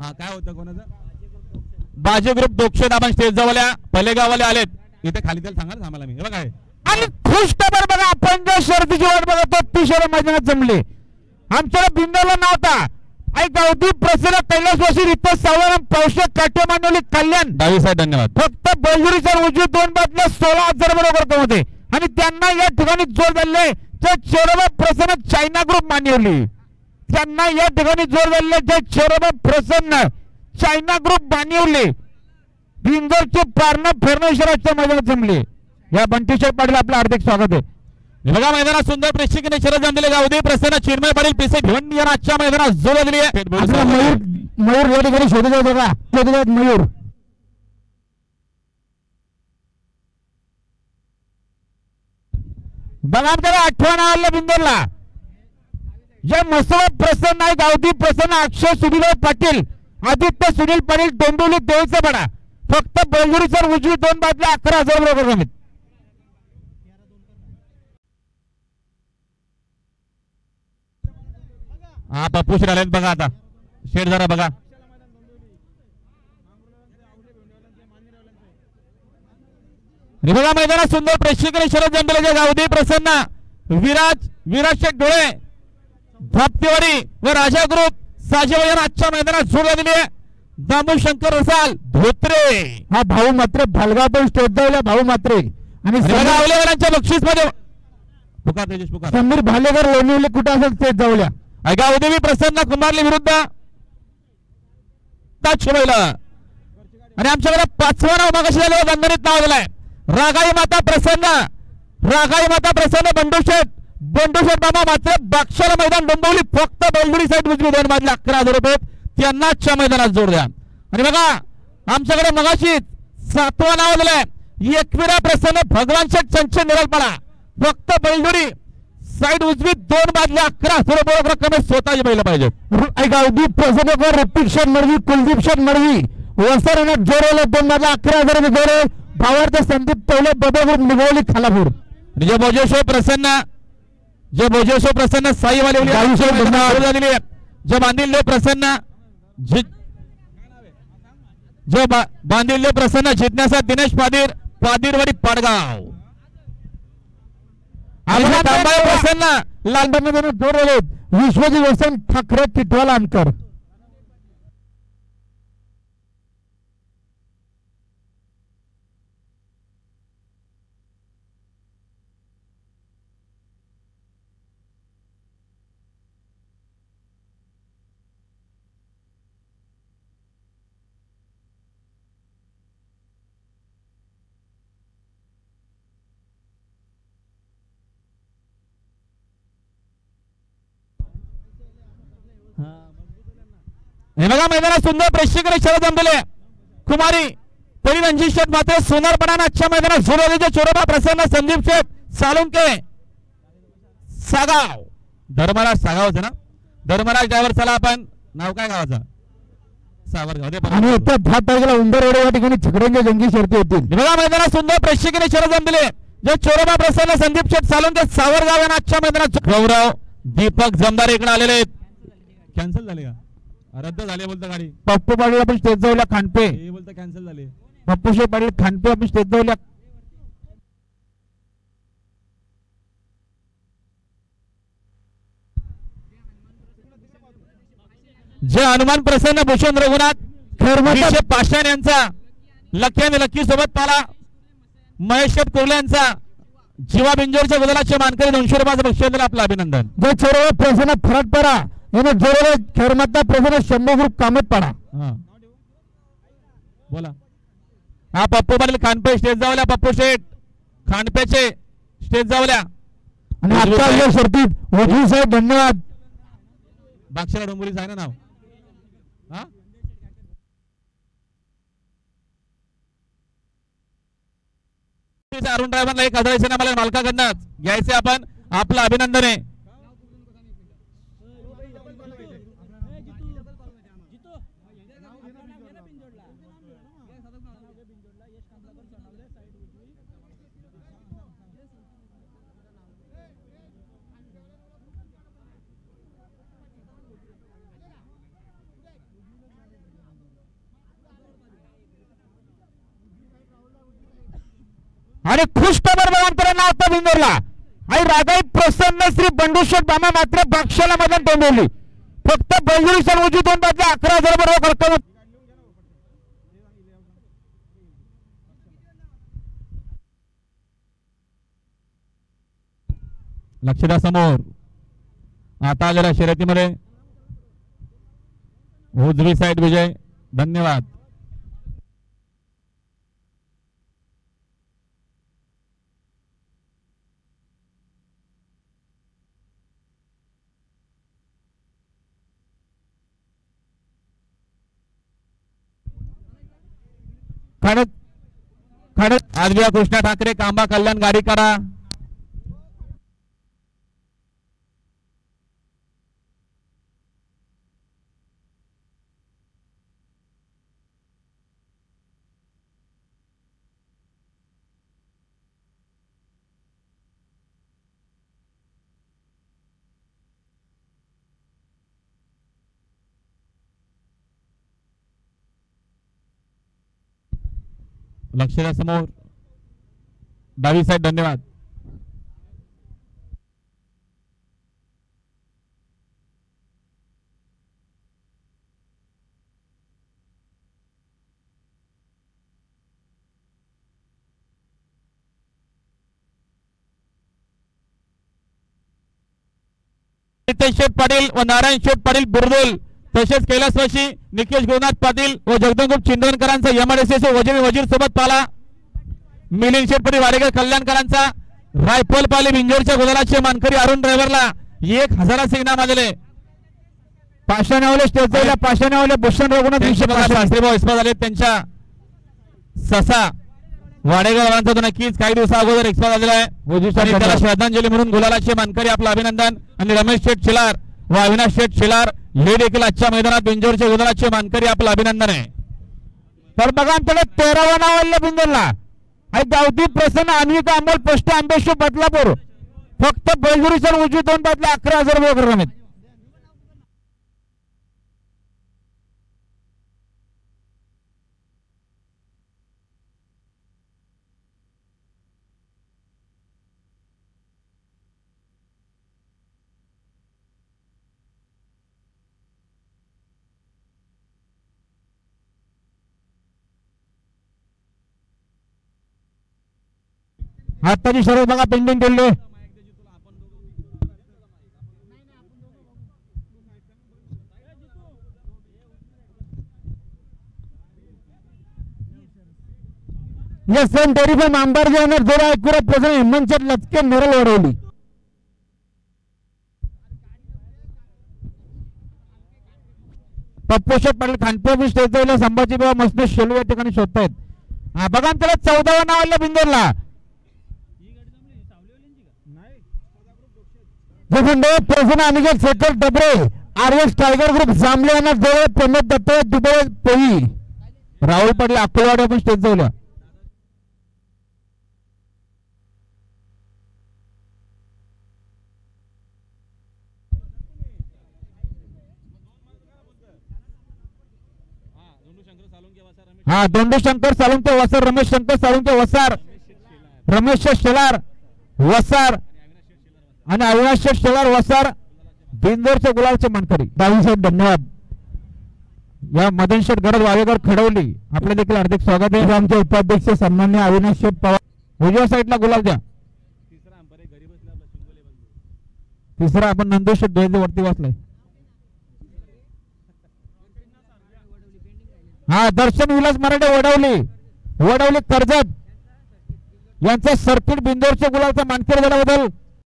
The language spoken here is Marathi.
हा काय होतं कोणाचं बाजे ग्रुप दोक्षे आपण स्टेज जवळल्या पहिले गावाले आलेत इथे खाली त्याला सांगा ना आम्हाला मी बघा आणि खुश खबर बघा आपण ज्या शर्तीची वाट बघतो ती शर्यत मैदानात जमली आमच्याला बिंदवला नव्हता आई गावठी प्रसन्न कैलासवासी रितेश सावंत पौषक काटे मांडवली कल्याण डावी साहेब धन्यवाद फक्त बलजुरीच्या उजवी दोन बातम्या 16,000 बरोबर होते आणि त्यांना या ठिकाणी जोर झाले जे चोरबा प्रसन्न चायना ग्रुप मांडवली त्यांना या ठिकाणी जोर झाले जे चोरबा प्रसन्न चायना ग्रुप बांधवले बिंदरचे पारणं फर्निचराच्या मैदानात जमले या बंटीशेठ पाटील आपलं हार्दिक स्वागत आहे बघा मैदानात सुंदर प्रेक्षकांनी शरद जमलेले गावदे प्रसन्न चिन्मय पाटील पिसे भिवंडी यांना आजच्या मैदानात जोर दिली आहे मयूर मयूर या ठिकाणी शोधत बघा शोधत मयूर बघा त्याला आठवण आलं बिंदरला जे मसवत प्रसन्न आहे गावदी प्रसन्न अक्षय सुनील पाटील आदित्य सुनील पाटील डोंबिवली देवीचा बडा फक्त बेलजुरीच्या उजवी दोन बाजूला 11,000 बरोबर जमीत हा पप्पू शेठ आलेत बघा आता शेठ जरा बघा बघा मैदानात सुंदर प्रेक्षकांनी शरद जमलेले गावदे प्रसन्न विराज शेठ डोळे धापतेवाडी व राजा ग्रुप साजेवा यांना आजच्या मैदानात जोर दिली आहे दामू शंकर रसाल धोत्रे हा भाऊ मात्रे भालगाव स्टेट जाऊया भाऊ मात्रे आणि आवलेकरांच्या बक्षीस मध्ये पुकार तेजस पुकार समीर भालेकर लोणीवले कुठे असेल स्टेट जाऊया गावदेवी प्रसन्न कुमारली विरुद्ध ताजशेबाईला आणि आमच्याकडे 5वं नाव मागाशी झालं गंधनीत नाव दिलंय रागाई माता प्रसन्न बंडूशेठ बाबा मात्र बाक्षाला मैदान डोंबिवली फक्त बेलजुरी साईड उजवी दोन बाजूला 11,000 रुपये त्यांना आजच्या मैदानात जोर द्या आणि बघा आमच्याकडे मगाशी 7वं नाव दिलंय एकविरा प्रसन्न भगवान शेठ चंचल निरालपाडा फक्त बेलजुरी साईड उजवी दोन बाजूला 11,000 रुपये रक्कम स्वतःची बैल पाहिजे गावदी प्रसन्न रफिक शेठ मडवी कुलदीप शेठ मडवी वसर जोरवलं दोन बाजूला 11,000 रुपये जोरे भावार्थ संदीप पहिले बबे निगवली खालापूर जे भोजेश्वर प्रसन्न साईवाले जे बांधिले प्रसन्न जे बांधिले प्रसन्न जिज्ञासा दिनेश पादीरवाडी पाडगाव प्रसन्न लालबाग जोर विश्वजित वसंत ठाकरे टिटवाला अंतर हे बघा मैदानात सुंदर प्रेक्षकांनी शरद जमलेले कुमारी तरी रणजित शेठ मात्र सोनारपणाने आजच्या मैदानात झुरवलेचे चोरोबा प्रसन्न संदीप शेठ सालुंके सागाव धर्मराज सागावचं ना धर्मराज ड्रायव्हर चला आपण नाव काय गावाचं सावरगाव आणि आता 10 तारखेला उंबरवाडी या ठिकाणी छकड्यांच्या जंगी शर्ती होतील बघा मैदानात सुंदर प्रेक्षकांनी शरद जमलेले जे चोरोबा प्रसन्न संदीप शेठ सालुंके सावरगाव यांना आजच्या मैदानात गौरव दीपक जमदार इकडे आलेले आहेत कॅन्सल झाले का रद्द झाले बोलता गाडी पप्पू पाटील आपण स्टेज जाऊया खानपे बोलता कॅन्सल झाले पप्पूशे पाटील खानपे आपण स्टेज जाऊया जे हनुमान प्रसन्न भूषण रघुनाथ पाषाण यांचा लकी आणि लकी सोबत पाला महेश कोल्हे यांचा जीवा बिंजोरच्या बदलाचे मानकरी 200 रुपयाचं बक्षीस दिलं आपलं अभिनंदन जे चोरवा प्रसन्न फरटपरा याने जोरवे खेरमाता प्रसन्न शंभू ग्रुप कामत पडा बोला हा पप्पू पाटील खानपे स्टेज जावल्या पप्पू शेठ खानपेचे स्टेज जावल्या आणि आता या शर्तीत वजीर साहेब धन्यवाद बाक्षाला डोंबिवलीचं आहे ना नाव हा अरुण ड्रायव्हरला एक हजाराचे ना मला मालकाकडनं घ्यायचे आपण आपलं अभिनंदन आहे आणि खुशखबर बळवंतरांना होता बिंदूरला आणि रागाई प्रसन्न श्री बंडूशेठ बामा मात्र बक्षाला मैदान टोंबवली. फक्त बैलजोडी उजवी दोन बाजूला 11,000 बरोबर रक्कम. लक्ष द्या समोर आता आलेल्या शर्यतीमध्ये उजवी साईड विजय. धन्यवाद. खडक खडक आजबिया कृष्णा ठाकरे कांबा कल्याण गाडी करा. लक्ष द्या समोर डावी साईड. धन्यवाद. नितेश शेठ पाटील व नारायण शेठ पाटील बुरदुल तसेच कैलासवासी निकेश गोनाथ पाटील व जगदंगुप चिंदवनकरांचा एमआरएसएस वजीर सोबत पाला. मिलिंद शेठ पाटील वाडेकर कल्याणकरांचा रायफल पाले बिंजोरच्या गोलाचे मानकरी अरुण ड्रायव्हरला 1,000चे इनाम आलेले. पाषाणावले स्टेजला पाषाणावले भूषण रघुनाथ शास्त्रीभाऊ एक्सपायर झाले. त्यांच्या ससा वाडेकरांचा तो नक्कीच काही दिवसा अगोदर एक्सपायर झालेला आहे. त्याला श्रद्धांजली म्हणून गुलालाचे मानकरी आपलं अभिनंदन. आणि रमेश शेठ शिलार व अविनाश शेठ शिलार हे देखील आजच्या मैदानात बिंजोरच्या गुलालाचे मानकरी आपलं अभिनंदन आहे. तर बघा त्याला 13वा नाव आलं बिंदूरला. गावठी प्रसन्न अन्विका अमोल पोस्ट आंबेश्वर बदलापूर. फक्त बैलजोडीच्या उजवी दोन बाजूला 11,000 रुपये रमेश. आताची शर्यत बघा पेंडिंग केली. यशवंत डेअरी फार्म आंबारजी यांना जोडा एकूण प्रसन्न हिमंत लचके नेरळ वडवली. पप्पूशेठ पाटील खानपूर स्टेजला संभाजी बाबा मस्त शेलू या ठिकाणी शोधतायत. बघा त्याला 14वा नाव आलं बिंदूरला. प्रसन्न अनिकेत शेखर डबरे आरएस टायगर ग्रुप जांभले यांना जोडे प्रमोद दत्त दुबई पोई. राहुल पाटील अकोलवाडी आपण स्टेज जाऊया. हा दोंडू शंकर सालुंके वसार रमेश शंकर सालुंके वसार रमेश शेलार वसार आणि अविनाश शेलार वसार बिंदोरचे गुलालचे मानकरी. साहेब धन्यवाद. या मदन शेठ गरज वावेकर खडवली आपले देखील हार्दिक स्वागत आहे. आमचे उपाध्यक्ष सन्मान्य अविनाश शेठ पवार उजव्या साईडला गुलाल द्या. तिसरा आपण नंदू शेठ द्यायचे वरती वाचलाय. हा दर्शन विलास मराठे वडवली कर्जत यांचा सर्किट बिंदोरच्या गुलालचा मानकरी झाल्याबद्दल